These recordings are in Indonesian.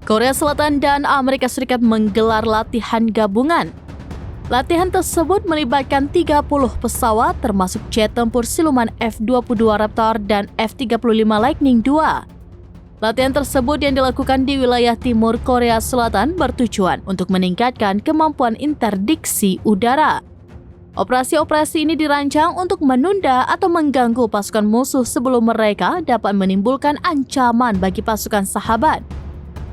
Korea Selatan dan Amerika Serikat menggelar latihan gabungan. Latihan tersebut melibatkan 30 pesawat termasuk jet tempur siluman F-22 Raptor dan F-35 Lightning II. Latihan tersebut yang dilakukan di wilayah timur Korea Selatan bertujuan untuk meningkatkan kemampuan interdiksi udara. Operasi-operasi ini dirancang untuk menunda atau mengganggu pasukan musuh sebelum mereka dapat menimbulkan ancaman bagi pasukan sahabat.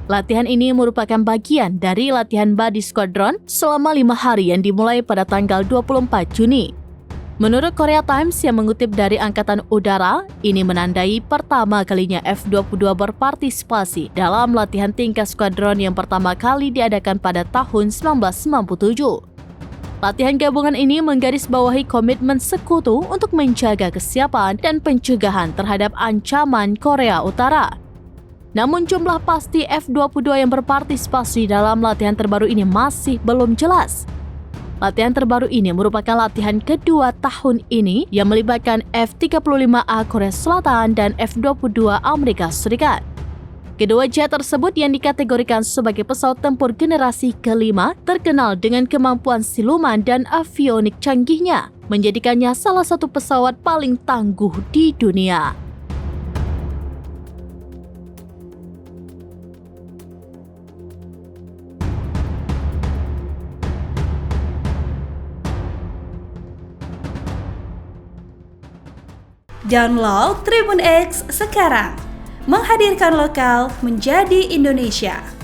Latihan ini merupakan bagian dari latihan Buddy Squadron selama 5 hari yang dimulai pada tanggal 24 Juni. Menurut Korea Times yang mengutip dari Angkatan Udara, ini menandai pertama kalinya F-22 berpartisipasi dalam latihan tingkat skuadron yang pertama kali diadakan pada tahun 1997. Latihan gabungan ini menggarisbawahi komitmen sekutu untuk menjaga kesiapan dan pencegahan terhadap ancaman Korea Utara. Namun jumlah pasti F-22 yang berpartisipasi dalam latihan terbaru ini masih belum jelas. Latihan terbaru ini merupakan latihan kedua tahun ini yang melibatkan F-35A Korea Selatan dan F-22 Amerika Serikat. Kedua jet tersebut yang dikategorikan sebagai pesawat tempur generasi kelima terkenal dengan kemampuan siluman dan avionik canggihnya, menjadikannya salah satu pesawat paling tangguh di dunia. Download Tribun X sekarang, menghadirkan lokal menjadi Indonesia.